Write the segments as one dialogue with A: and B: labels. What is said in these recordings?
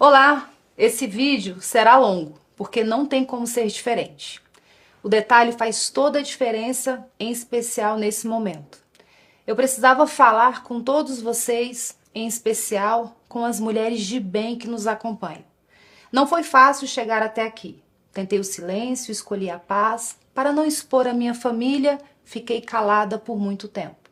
A: Olá, esse vídeo será longo, porque não tem como ser diferente. O detalhe faz toda a diferença, em especial nesse momento. Eu precisava falar com todos vocês, em especial com as mulheres de bem que nos acompanham. Não foi fácil chegar até aqui. Tentei o silêncio, escolhi a paz. Para não expor a minha família, fiquei calada por muito tempo.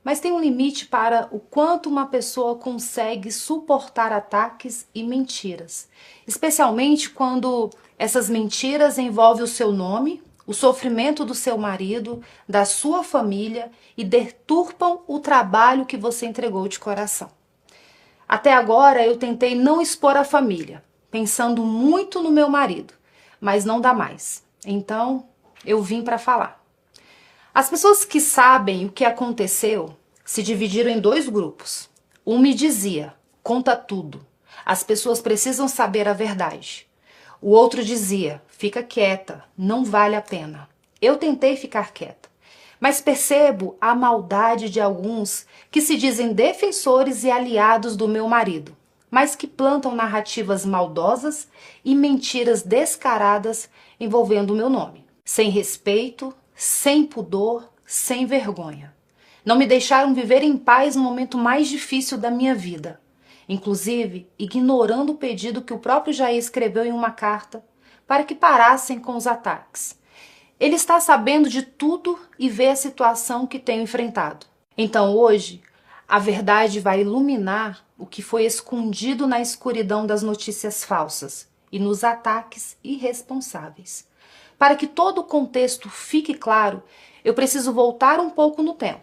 A: Mas tem um limite para o quanto uma pessoa consegue suportar ataques e mentiras. Especialmente quando essas mentiras envolvem o seu nome, o sofrimento do seu marido, da sua família e deturpam o trabalho que você entregou de coração. Até agora eu tentei não expor a família, pensando muito no meu marido, mas não dá mais. Então eu vim para falar. As pessoas que sabem o que aconteceu se dividiram em dois grupos. Um me dizia, conta tudo, as pessoas precisam saber a verdade. O outro dizia, fica quieta, não vale a pena. Eu tentei ficar quieta, mas percebo a maldade de alguns que se dizem defensores e aliados do meu marido, mas que plantam narrativas maldosas e mentiras descaradas envolvendo o meu nome. Sem respeito, sem pudor, sem vergonha. Não me deixaram viver em paz no momento mais difícil da minha vida. Inclusive, ignorando o pedido que o próprio Jair escreveu em uma carta para que parassem com os ataques. Ele está sabendo de tudo e vê a situação que tenho enfrentado. Então hoje, a verdade vai iluminar o que foi escondido na escuridão das notícias falsas e nos ataques irresponsáveis. Para que todo o contexto fique claro, eu preciso voltar um pouco no tempo.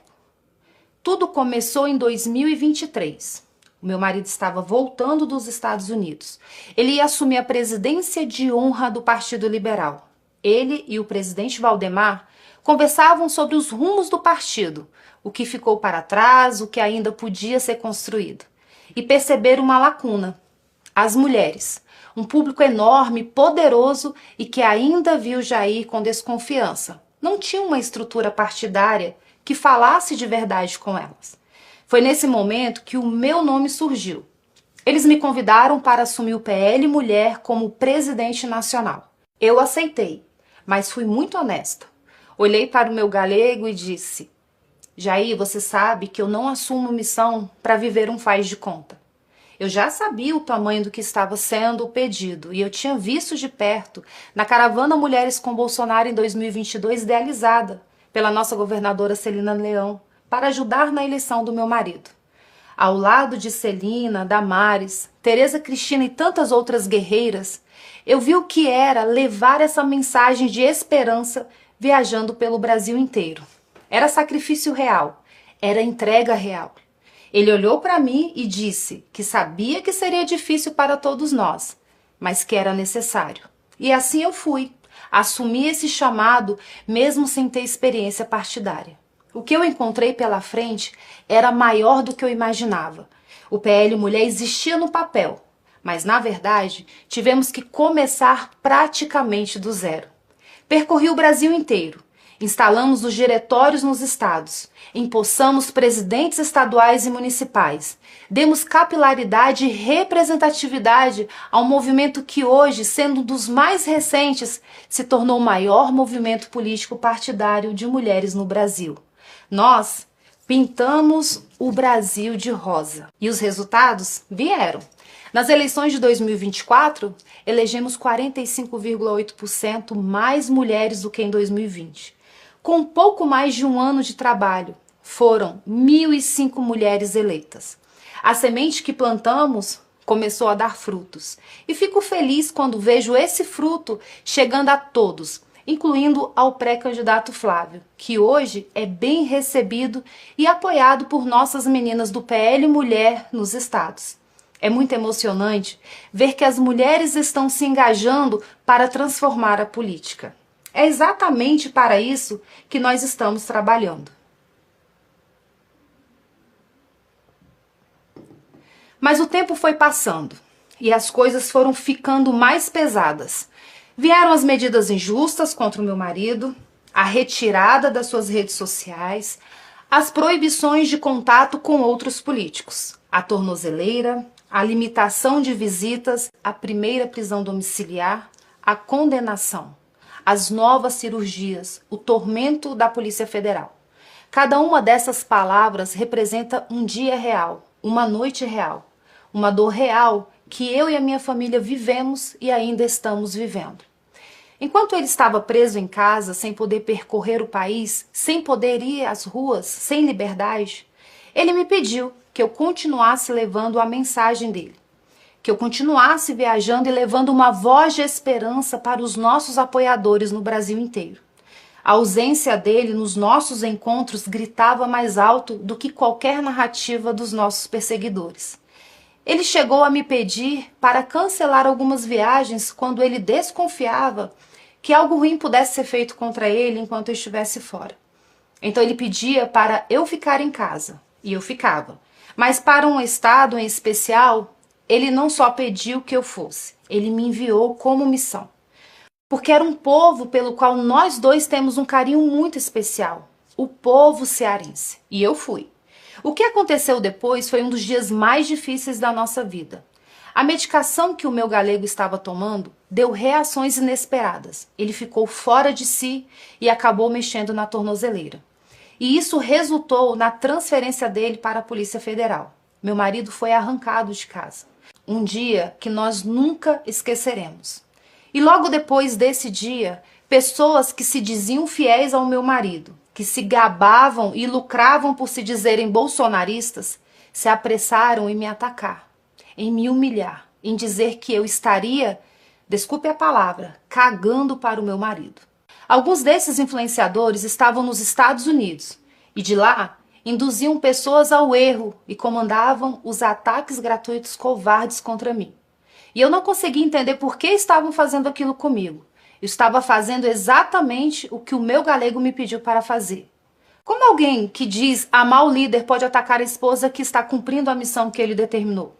A: Tudo começou em 2023. O meu marido estava voltando dos Estados Unidos. Ele ia assumir a presidência de honra do Partido Liberal. Ele e o presidente Valdemar conversavam sobre os rumos do partido, o que ficou para trás, o que ainda podia ser construído. E perceberam uma lacuna: as mulheres. Um público enorme, poderoso e que ainda viu Jair com desconfiança. Não tinha uma estrutura partidária que falasse de verdade com elas. Foi nesse momento que o meu nome surgiu. Eles me convidaram para assumir o PL Mulher como presidente nacional. Eu aceitei, mas fui muito honesta. Olhei para o meu galego e disse: Jair, você sabe que eu não assumo missão para viver um faz de conta. Eu já sabia o tamanho do que estava sendo o pedido e eu tinha visto de perto na caravana Mulheres com Bolsonaro em 2022 idealizada pela nossa governadora Celina Leão para ajudar na eleição do meu marido. Ao lado de Celina, Damares, Tereza Cristina e tantas outras guerreiras, eu vi o que era levar essa mensagem de esperança viajando pelo Brasil inteiro. Era sacrifício real, era entrega real. Ele olhou para mim e disse que sabia que seria difícil para todos nós, mas que era necessário. E assim eu fui. Assumi esse chamado mesmo sem ter experiência partidária. O que eu encontrei pela frente era maior do que eu imaginava. O PL Mulher existia no papel, mas na verdade tivemos que começar praticamente do zero. Percorri o Brasil inteiro. Instalamos os diretórios nos estados, empossamos presidentes estaduais e municipais, demos capilaridade e representatividade ao movimento que hoje, sendo um dos mais recentes, se tornou o maior movimento político partidário de mulheres no Brasil. Nós pintamos o Brasil de rosa e os resultados vieram. Nas eleições de 2024, elegemos 45,8% mais mulheres do que em 2020. Com pouco mais de um ano de trabalho, foram 1.005 mulheres eleitas. A semente que plantamos começou a dar frutos. E fico feliz quando vejo esse fruto chegando a todos, incluindo ao pré-candidato Flávio, que hoje é bem recebido e apoiado por nossas meninas do PL Mulher nos estados. É muito emocionante ver que as mulheres estão se engajando para transformar a política. É exatamente para isso que nós estamos trabalhando. Mas o tempo foi passando e as coisas foram ficando mais pesadas. Vieram as medidas injustas contra o meu marido, a retirada das suas redes sociais, as proibições de contato com outros políticos, a tornozeleira, a limitação de visitas, a primeira prisão domiciliar, a condenação, as novas cirurgias, o tormento da Polícia Federal. Cada uma dessas palavras representa um dia real, uma noite real, uma dor real que eu e a minha família vivemos e ainda estamos vivendo. Enquanto ele estava preso em casa, sem poder percorrer o país, sem poder ir às ruas, sem liberdade, ele me pediu que eu continuasse levando a mensagem dele, que eu continuasse viajando e levando uma voz de esperança para os nossos apoiadores no Brasil inteiro. A ausência dele nos nossos encontros gritava mais alto do que qualquer narrativa dos nossos perseguidores. Ele chegou a me pedir para cancelar algumas viagens quando ele desconfiava que algo ruim pudesse ser feito contra ele enquanto eu estivesse fora. Então ele pedia para eu ficar em casa, e eu ficava. Mas para um estado em especial, ele não só pediu que eu fosse, ele me enviou como missão. Porque era um povo pelo qual nós dois temos um carinho muito especial, o povo cearense. E eu fui. O que aconteceu depois foi um dos dias mais difíceis da nossa vida. A medicação que o meu galego estava tomando deu reações inesperadas. Ele ficou fora de si e acabou mexendo na tornozeleira. E isso resultou na transferência dele para a Polícia Federal. Meu marido foi arrancado de casa. Um dia que nós nunca esqueceremos. E logo depois desse dia, pessoas que se diziam fiéis ao meu marido, que se gabavam e lucravam por se dizerem bolsonaristas, se apressaram em me atacar, em me humilhar, em dizer que eu estaria, desculpe a palavra, cagando para o meu marido. Alguns desses influenciadores estavam nos Estados Unidos e de lá induziam pessoas ao erro e comandavam os ataques gratuitos covardes contra mim. E eu não conseguia entender por que estavam fazendo aquilo comigo. Eu estava fazendo exatamente o que o meu galego me pediu para fazer. Como alguém que diz amar o líder pode atacar a esposa que está cumprindo a missão que ele determinou?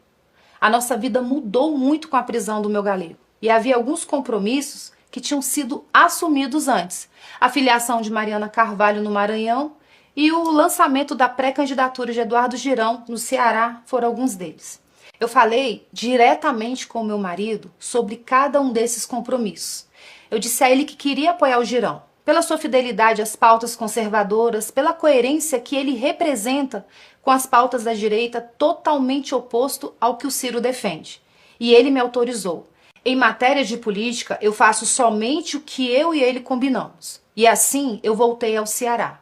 A: A nossa vida mudou muito com a prisão do meu galego. E havia alguns compromissos que tinham sido assumidos antes. A filiação de Mariana Carvalho no Maranhão e o lançamento da pré-candidatura de Eduardo Girão no Ceará foram alguns deles. Eu falei diretamente com o meu marido sobre cada um desses compromissos. Eu disse a ele que queria apoiar o Girão, pela sua fidelidade às pautas conservadoras, pela coerência que ele representa com as pautas da direita, totalmente oposto ao que o Ciro defende. E ele me autorizou. Em matéria de política, eu faço somente o que eu e ele combinamos. E assim eu voltei ao Ceará.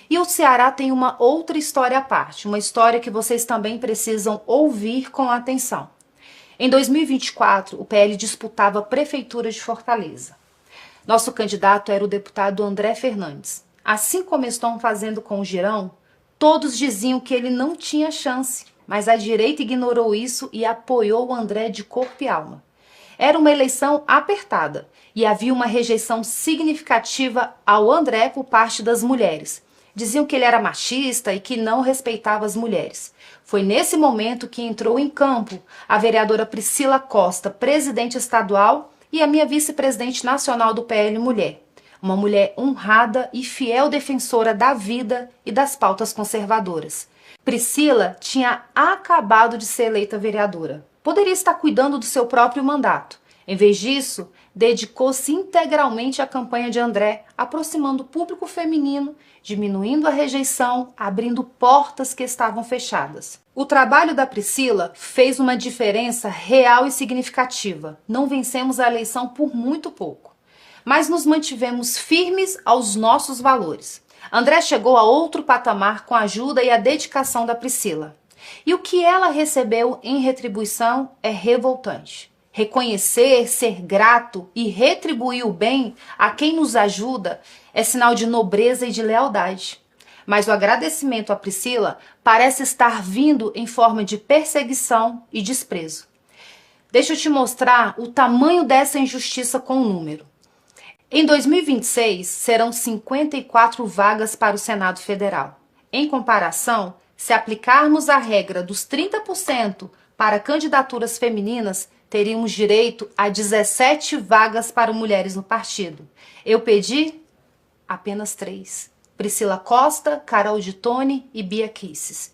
A: E o Ceará tem uma outra história à parte, uma história que vocês também precisam ouvir com atenção. Em 2024, o PL disputava a Prefeitura de Fortaleza. Nosso candidato era o deputado André Fernandes. Assim como estão fazendo com o Girão, todos diziam que ele não tinha chance, mas a direita ignorou isso e apoiou o André de corpo e alma. Era uma eleição apertada e havia uma rejeição significativa ao André por parte das mulheres. Diziam que ele era machista e que não respeitava as mulheres. Foi nesse momento que entrou em campo a vereadora Priscila Costa, presidente estadual, e a minha vice-presidente nacional do PL Mulher. Uma mulher honrada e fiel defensora da vida e das pautas conservadoras. Priscila tinha acabado de ser eleita vereadora. Poderia estar cuidando do seu próprio mandato. Em vez disso, dedicou-se integralmente à campanha de André, aproximando o público feminino, diminuindo a rejeição, abrindo portas que estavam fechadas. O trabalho da Priscila fez uma diferença real e significativa. Não vencemos a eleição por muito pouco, mas nos mantivemos firmes aos nossos valores. André chegou a outro patamar com a ajuda e a dedicação da Priscila. E o que ela recebeu em retribuição é revoltante. Reconhecer, ser grato e retribuir o bem a quem nos ajuda é sinal de nobreza e de lealdade. Mas o agradecimento à Priscila parece estar vindo em forma de perseguição e desprezo. Deixa eu te mostrar o tamanho dessa injustiça com o número. Em 2026, serão 54 vagas para o Senado Federal. Em comparação, se aplicarmos a regra dos 30% para candidaturas femininas, teríamos direito a 17 vagas para mulheres no partido. Eu pedi apenas 3. Priscila Costa, Carol de Tone e Bia Kisses.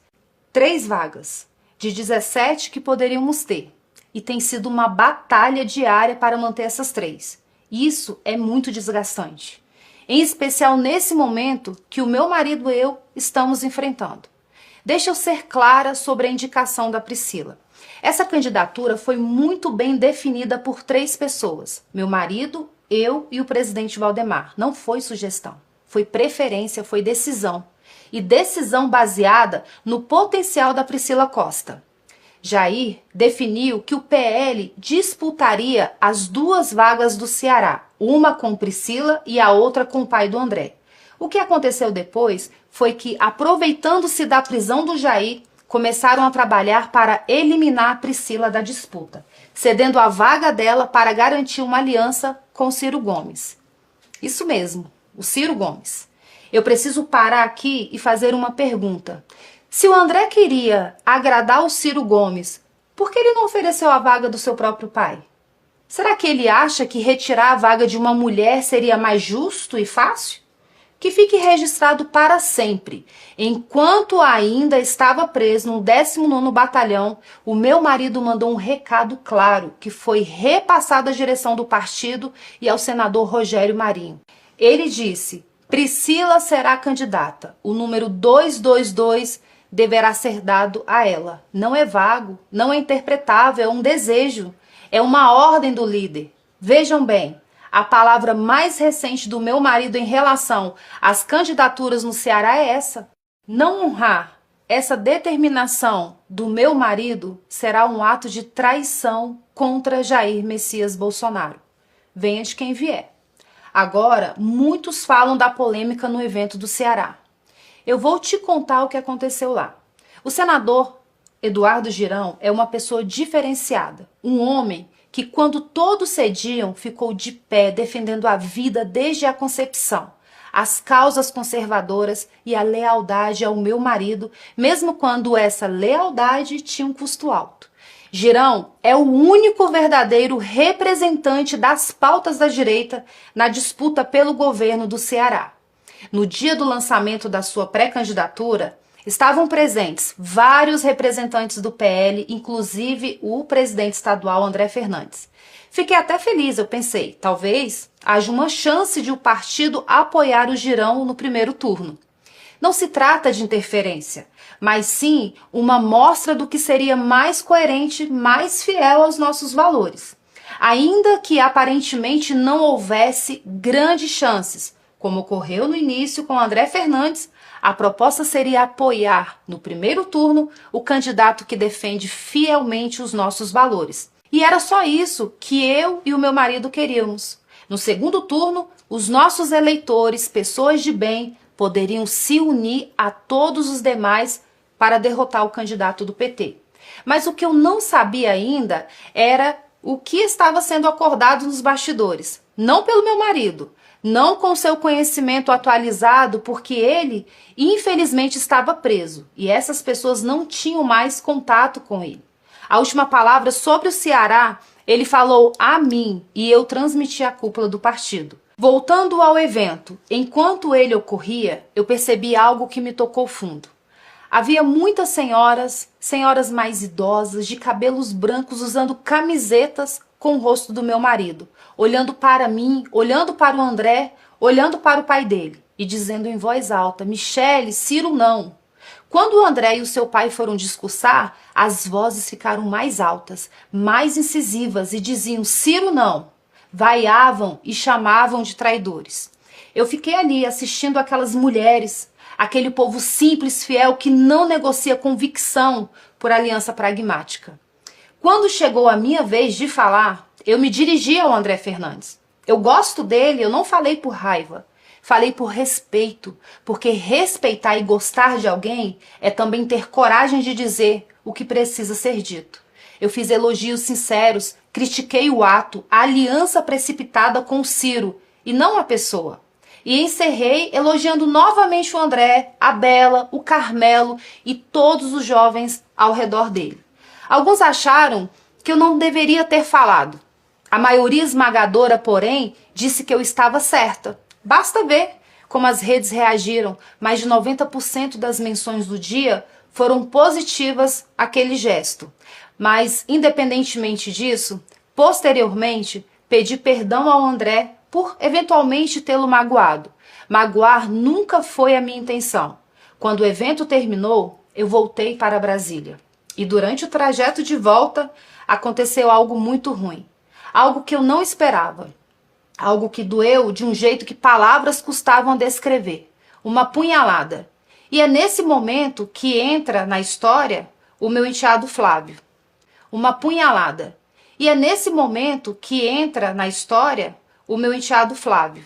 A: 3 vagas. de 17 que poderíamos ter. E tem sido uma batalha diária para manter essas 3. Isso é muito desgastante. Em especial nesse momento que o meu marido e eu estamos enfrentando. Deixa eu ser clara sobre a indicação da Priscila. Essa candidatura foi muito bem definida por 3 pessoas. Meu marido, eu e o presidente Valdemar. Não foi sugestão, foi preferência, foi decisão. E decisão baseada no potencial da Priscila Costa. Jair definiu que o PL disputaria as 2 vagas do Ceará, uma com Priscila e a outra com o pai do André. O que aconteceu depois foi que, aproveitando-se da prisão do Jair, começaram a trabalhar para eliminar a Priscila da disputa, cedendo a vaga dela para garantir uma aliança com Ciro Gomes. Isso mesmo, o Ciro Gomes. Eu preciso parar aqui e fazer uma pergunta. Se o André queria agradar o Ciro Gomes, por que ele não ofereceu a vaga do seu próprio pai? Será que ele acha que retirar a vaga de uma mulher seria mais justo e fácil? Que fique registrado para sempre. Enquanto ainda estava preso no 19º Batalhão, o meu marido mandou um recado claro, que foi repassado à direção do partido e ao senador Rogério Marinho. Ele disse: Priscila será candidata. O número 222 deverá ser dado a ela. Não é vago, não é interpretável, é um desejo, é uma ordem do líder. Vejam bem, a palavra mais recente do meu marido em relação às candidaturas no Ceará é essa. Não honrar essa determinação do meu marido será um ato de traição contra Jair Messias Bolsonaro. Venha de quem vier. Agora, muitos falam da polêmica no evento do Ceará. Eu vou te contar o que aconteceu lá. O senador Eduardo Girão é uma pessoa diferenciada, um homem que, quando todos cediam, ficou de pé defendendo a vida desde a concepção, as causas conservadoras e a lealdade ao meu marido, mesmo quando essa lealdade tinha um custo alto. Girão é o único verdadeiro representante das pautas da direita na disputa pelo governo do Ceará. No dia do lançamento da sua pré-candidatura, estavam presentes vários representantes do PL, inclusive o presidente estadual André Fernandes. Fiquei até feliz, eu pensei, talvez haja uma chance de o partido apoiar o Girão no primeiro turno. Não se trata de interferência, mas sim uma mostra do que seria mais coerente, mais fiel aos nossos valores. Ainda que aparentemente não houvesse grandes chances, como ocorreu no início com André Fernandes, a proposta seria apoiar, no primeiro turno, o candidato que defende fielmente os nossos valores. E era só isso que eu e o meu marido queríamos. No segundo turno, os nossos eleitores, pessoas de bem, poderiam se unir a todos os demais para derrotar o candidato do PT. Mas o que eu não sabia ainda era o que estava sendo acordado nos bastidores. Não pelo meu marido, não com seu conhecimento atualizado, porque ele, infelizmente, estava preso e essas pessoas não tinham mais contato com ele. A última palavra sobre o Ceará, ele falou a mim e eu transmiti à cúpula do partido. Voltando ao evento, enquanto ele ocorria, eu percebi algo que me tocou fundo. Havia muitas senhoras mais idosas, de cabelos brancos, usando camisetas com o rosto do meu marido, olhando para mim, olhando para o André, olhando para o pai dele e dizendo em voz alta: Michele, Ciro não. Quando o André e o seu pai foram discursar, as vozes ficaram mais altas, mais incisivas e diziam: Ciro não. Vaiavam e chamavam de traidores. Eu fiquei ali assistindo aquelas mulheres, aquele povo simples, fiel, que não negocia convicção por aliança pragmática. Quando chegou a minha vez de falar, eu me dirigi ao André Fernandes. Eu gosto dele, eu não falei por raiva. Falei por respeito, porque respeitar e gostar de alguém é também ter coragem de dizer o que precisa ser dito. Eu fiz elogios sinceros, critiquei o ato, a aliança precipitada com o Ciro, e não a pessoa. E encerrei elogiando novamente o André, a Bela, o Carmelo e todos os jovens ao redor dele. Alguns acharam que eu não deveria ter falado. A maioria esmagadora, porém, disse que eu estava certa. Basta ver como as redes reagiram. Mais de 90% das menções do dia foram positivas àquele gesto. Mas, independentemente disso, posteriormente, pedi perdão ao André por eventualmente tê-lo magoado. Magoar nunca foi a minha intenção. Quando o evento terminou, eu voltei para Brasília. E durante o trajeto de volta, aconteceu algo muito ruim. Algo que eu não esperava. Algo que doeu de um jeito que palavras custavam a descrever. Uma punhalada. E é nesse momento que entra na história o meu enteado Flávio. Uma punhalada. E é nesse momento que entra na história o meu enteado Flávio.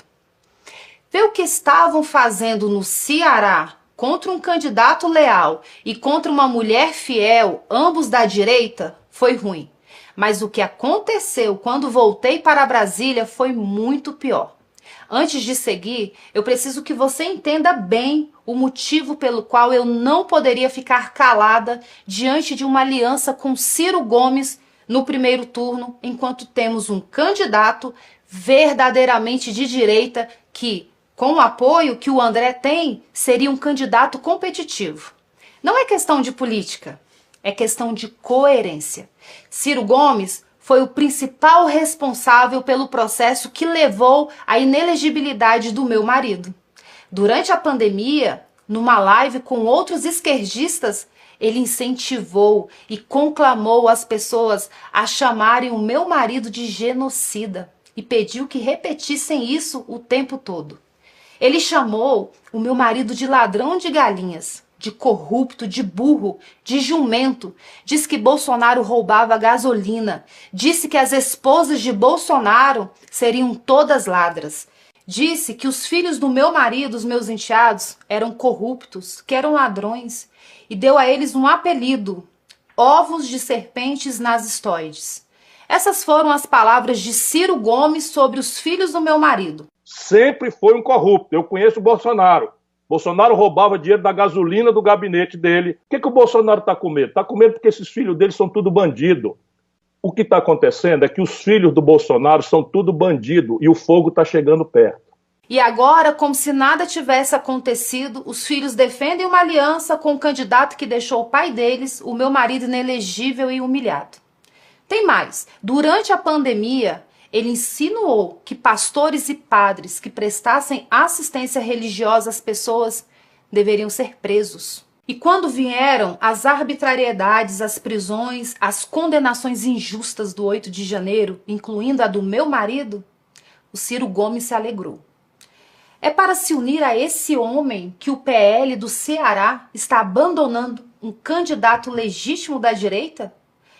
A: Ver o que estavam fazendo no Ceará contra um candidato leal e contra uma mulher fiel, ambos da direita, foi ruim. Mas o que aconteceu quando voltei para Brasília foi muito pior. Antes de seguir, eu preciso que você entenda bem o motivo pelo qual eu não poderia ficar calada diante de uma aliança com Ciro Gomes no primeiro turno, enquanto temos um candidato verdadeiramente de direita que, com o apoio que o André tem, seria um candidato competitivo. Não é questão de política, é questão de coerência. Ciro Gomes foi o principal responsável pelo processo que levou à inelegibilidade do meu marido. Durante a pandemia, numa live com outros esquerdistas, ele incentivou e conclamou as pessoas a chamarem o meu marido de genocida e pediu que repetissem isso o tempo todo. Ele chamou o meu marido de ladrão de galinhas, de corrupto, de burro, de jumento. Diz que Bolsonaro roubava gasolina. Disse que as esposas de Bolsonaro seriam todas ladras. Disse que os filhos do meu marido, os meus enteados, eram corruptos, que eram ladrões. E deu a eles um apelido: ovos de serpentes nazistoides. Essas foram as palavras de Ciro Gomes sobre os filhos do meu marido.
B: Sempre foi um corrupto. Eu conheço o Bolsonaro. Bolsonaro roubava dinheiro da gasolina do gabinete dele. O que o Bolsonaro está com medo? Está com medo porque esses filhos dele são tudo bandido. O que está acontecendo é que os filhos do Bolsonaro são tudo bandido e o fogo está chegando perto.
A: E agora, como se nada tivesse acontecido, os filhos defendem uma aliança com o candidato que deixou o pai deles, o meu marido, inelegível e humilhado. Tem mais. Durante a pandemia, ele insinuou que pastores e padres que prestassem assistência religiosa às pessoas deveriam ser presos. E quando vieram as arbitrariedades, as prisões, as condenações injustas do 8 de janeiro, incluindo a do meu marido, o Ciro Gomes se alegrou. É para se unir a esse homem que o PL do Ceará está abandonando um candidato legítimo da direita?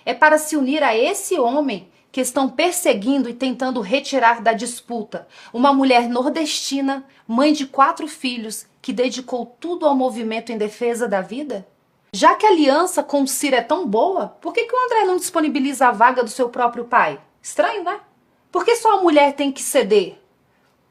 A: É para se unir a esse homem que estão perseguindo e tentando retirar da disputa uma mulher nordestina, mãe de 4 filhos, que dedicou tudo ao movimento em defesa da vida? Já que a aliança com o Ciro é tão boa, por que o André não disponibiliza a vaga do seu próprio pai? Estranho, né? Por que só a mulher tem que ceder?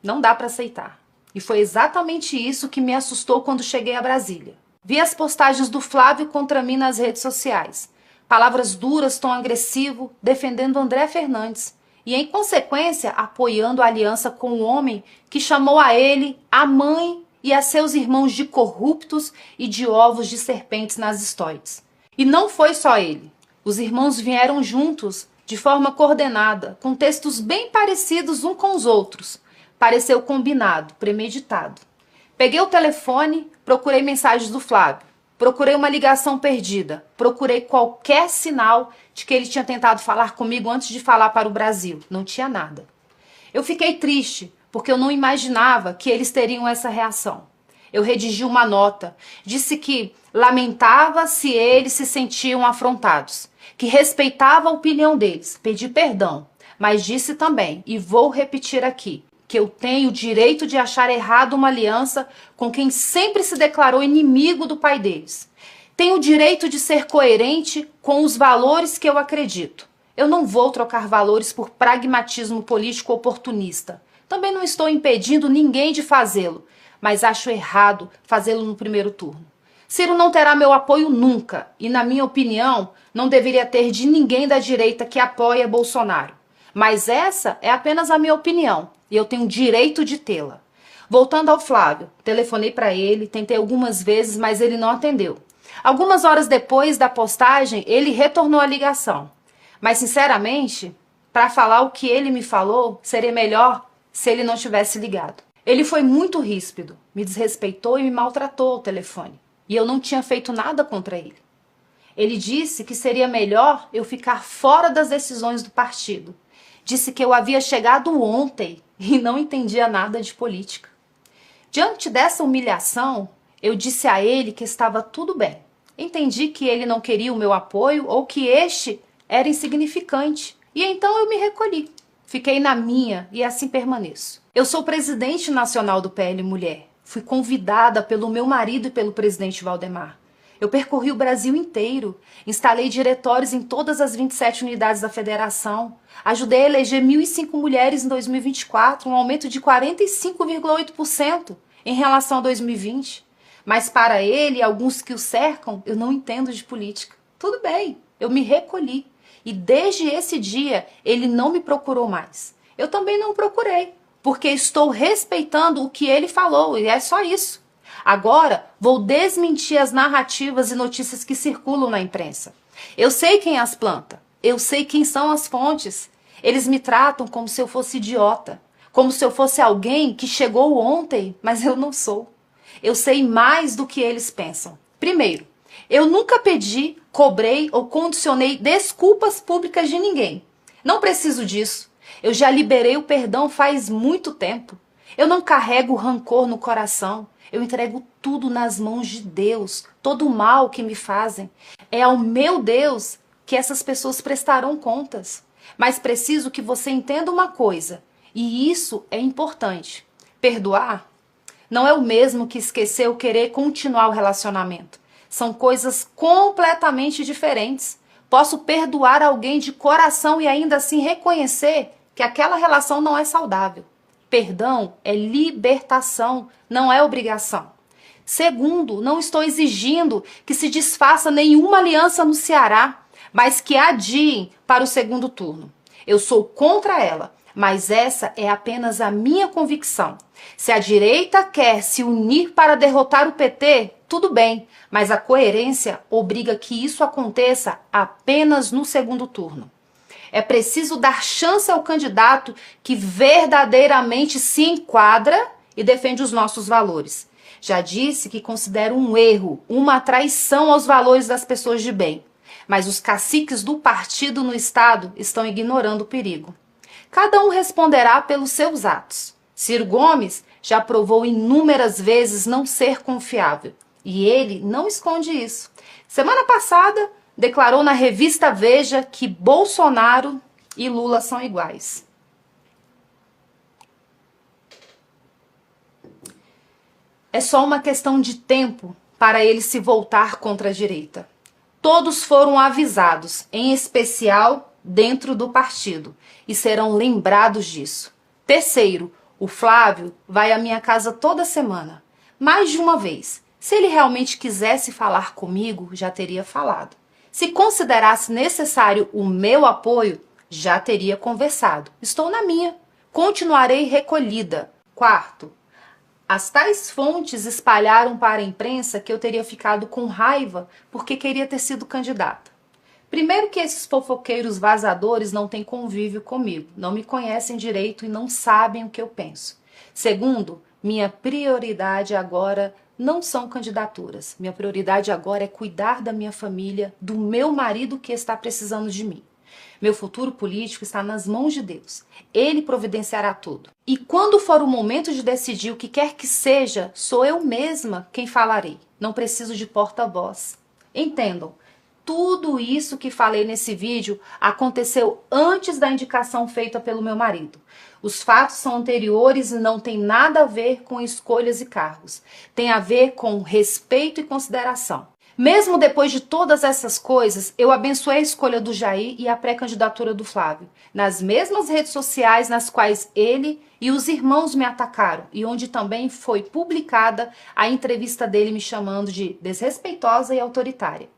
A: Não dá para aceitar. E foi exatamente isso que me assustou quando cheguei a Brasília. Vi as postagens do Flávio contra mim nas redes sociais. Palavras duras, tom agressivo, defendendo André Fernandes. E, em consequência, apoiando a aliança com o homem que chamou a ele, a mãe e a seus irmãos de corruptos e de ovos de serpentes nazistoides. E não foi só ele. Os irmãos vieram juntos, de forma coordenada, com textos bem parecidos uns com os outros. Pareceu combinado, premeditado. Peguei o telefone, procurei mensagens do Flávio. Procurei uma ligação perdida. Procurei qualquer sinal de que ele tinha tentado falar comigo antes de falar para o Brasil. Não tinha nada. Eu fiquei triste, porque eu não imaginava que eles teriam essa reação. Eu redigi uma nota. Disse que lamentava se eles se sentiam afrontados. Que respeitava a opinião deles. Pedi perdão. Mas disse também, e vou repetir aqui, que eu tenho o direito de achar errado uma aliança com quem sempre se declarou inimigo do pai deles. Tenho o direito de ser coerente com os valores que eu acredito. Eu não vou trocar valores por pragmatismo político oportunista. Também não estou impedindo ninguém de fazê-lo, mas acho errado fazê-lo no primeiro turno. Ciro não terá meu apoio nunca e, na minha opinião, não deveria ter de ninguém da direita que apoia Bolsonaro. Mas essa é apenas a minha opinião. E eu tenho direito de tê-la. Voltando ao Flávio, telefonei para ele, tentei algumas vezes, mas ele não atendeu. Algumas horas depois da postagem, ele retornou a ligação. Mas, sinceramente, para falar o que ele me falou, seria melhor se ele não tivesse ligado. Ele foi muito ríspido, me desrespeitou e me maltratou ao telefone. E eu não tinha feito nada contra ele. Ele disse que seria melhor eu ficar fora das decisões do partido. Disse que eu havia chegado ontem e não entendia nada de política. Diante dessa humilhação, eu disse a ele que estava tudo bem. Entendi que ele não queria o meu apoio ou que este era insignificante. E então eu me recolhi. Fiquei na minha e assim permaneço. Eu sou presidente nacional do PL Mulher. Fui convidada pelo meu marido e pelo presidente Valdemar. Eu percorri o Brasil inteiro, instalei diretórios em todas as 27 unidades da federação, ajudei a eleger 1.005 mulheres em 2024, um aumento de 45,8% em relação a 2020. Mas para ele e alguns que o cercam, eu não entendo de política. Tudo bem, eu me recolhi. E desde esse dia, ele não me procurou mais. Eu também não procurei, porque estou respeitando o que ele falou, e é só isso. Agora, vou desmentir as narrativas e notícias que circulam na imprensa. Eu sei quem as planta, eu sei quem são as fontes. Eles me tratam como se eu fosse idiota, como se eu fosse alguém que chegou ontem, mas eu não sou. Eu sei mais do que eles pensam. Primeiro, eu nunca pedi, cobrei ou condicionei desculpas públicas de ninguém. Não preciso disso. Eu já liberei o perdão faz muito tempo. Eu não carrego rancor no coração. Eu entrego tudo nas mãos de Deus. Todo o mal que me fazem. É ao meu Deus que essas pessoas prestarão contas. Mas preciso que você entenda uma coisa. E isso é importante. Perdoar não é o mesmo que esquecer ou querer continuar o relacionamento. São coisas completamente diferentes. Posso perdoar alguém de coração e ainda assim reconhecer que aquela relação não é saudável. Perdão é libertação, não é obrigação. Segundo, não estou exigindo que se desfaça nenhuma aliança no Ceará, mas que adiem para o segundo turno. Eu sou contra ela, mas essa é apenas a minha convicção. Se a direita quer se unir para derrotar o PT, tudo bem, mas a coerência obriga que isso aconteça apenas no segundo turno. É preciso dar chance ao candidato que verdadeiramente se enquadra e defende os nossos valores. Já disse que considero um erro, uma traição aos valores das pessoas de bem. Mas os caciques do partido no Estado estão ignorando o perigo. Cada um responderá pelos seus atos. Ciro Gomes já provou inúmeras vezes não ser confiável. E ele não esconde isso. Semana passada, declarou na revista Veja que Bolsonaro e Lula são iguais. É só uma questão de tempo para ele se voltar contra a direita. Todos foram avisados, em especial dentro do partido, e serão lembrados disso. Terceiro, o Flávio vai à minha casa toda semana, mais de uma vez. Se ele realmente quisesse falar comigo, já teria falado. Se considerasse necessário o meu apoio, já teria conversado. Estou na minha. Continuarei recolhida. Quarto, as tais fontes espalharam para a imprensa que eu teria ficado com raiva porque queria ter sido candidata. Primeiro que esses fofoqueiros vazadores não têm convívio comigo, não me conhecem direito e não sabem o que eu penso. Segundo, minha prioridade agora não são candidaturas. Minha prioridade agora é cuidar da minha família, do meu marido que está precisando de mim. Meu futuro político está nas mãos de Deus. Ele providenciará tudo. E quando for o momento de decidir o que quer que seja, sou eu mesma quem falarei. Não preciso de porta-voz. Entendam, tudo isso que falei nesse vídeo aconteceu antes da indicação feita pelo meu marido. Os fatos são anteriores e não tem nada a ver com escolhas e cargos. Tem a ver com respeito e consideração. Mesmo depois de todas essas coisas, eu abençoei a escolha do Jair e a pré-candidatura do Flávio, nas mesmas redes sociais nas quais ele e os irmãos me atacaram, e onde também foi publicada a entrevista dele me chamando de desrespeitosa e autoritária.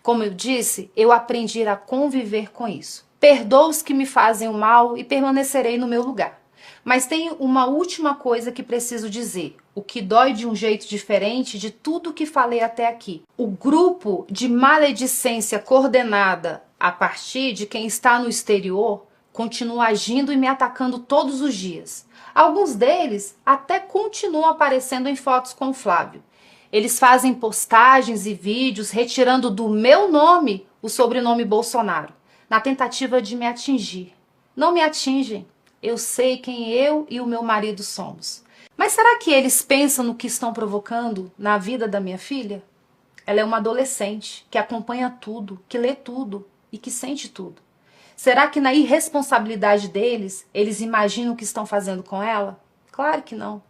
A: Como eu disse, eu aprendi a conviver com isso. Perdoo os que me fazem o mal e permanecerei no meu lugar. Mas tem uma última coisa que preciso dizer, o que dói de um jeito diferente de tudo que falei até aqui. O grupo de maledicência coordenada a partir de quem está no exterior continua agindo e me atacando todos os dias. Alguns deles até continuam aparecendo em fotos com o Flávio. Eles fazem postagens e vídeos retirando do meu nome o sobrenome Bolsonaro, na tentativa de me atingir. Não me atingem. Eu sei quem eu e o meu marido somos. Mas será que eles pensam no que estão provocando na vida da minha filha? Ela é uma adolescente que acompanha tudo, que lê tudo e que sente tudo. Será que na irresponsabilidade deles, eles imaginam o que estão fazendo com ela? Claro que não.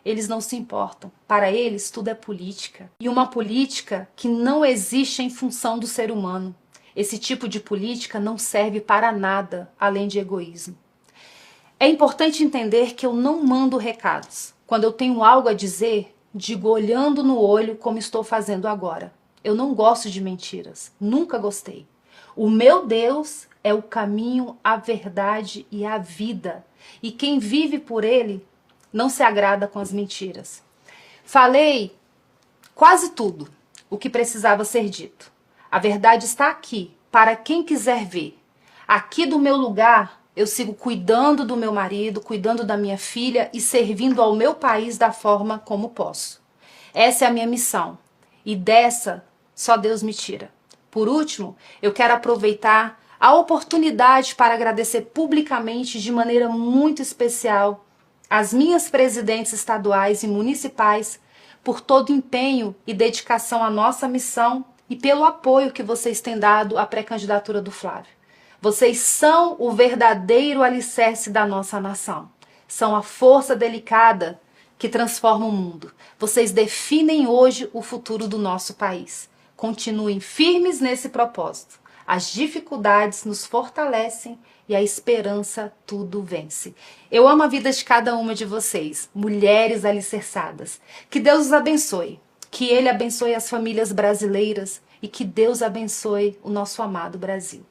A: Eles não se importam. Para eles, tudo é política. E uma política que não existe em função do ser humano. Esse tipo de política não serve para nada além de egoísmo. É importante entender que eu não mando recados. Quando eu tenho algo a dizer, digo olhando no olho como estou fazendo agora. Eu não gosto de mentiras. Nunca gostei. O meu Deus é o caminho, a verdade e a vida. E quem vive por ele não se agrada com as mentiras. Falei quase tudo o que precisava ser dito. A verdade está aqui, para quem quiser ver. Aqui do meu lugar, eu sigo cuidando do meu marido, cuidando da minha filha e servindo ao meu país da forma como posso. Essa é a minha missão. E dessa, só Deus me tira. Por último, eu quero aproveitar a oportunidade para agradecer publicamente, de maneira muito especial, as minhas presidentes estaduais e municipais por todo o empenho e dedicação à nossa missão e pelo apoio que vocês têm dado à pré-candidatura do Flávio. Vocês são o verdadeiro alicerce da nossa nação. São a força delicada que transforma o mundo. Vocês definem hoje o futuro do nosso país. Continuem firmes nesse propósito. As dificuldades nos fortalecem e a esperança tudo vence. Eu amo a vida de cada uma de vocês, mulheres alicerçadas. Que Deus os abençoe, que Ele abençoe as famílias brasileiras e que Deus abençoe o nosso amado Brasil.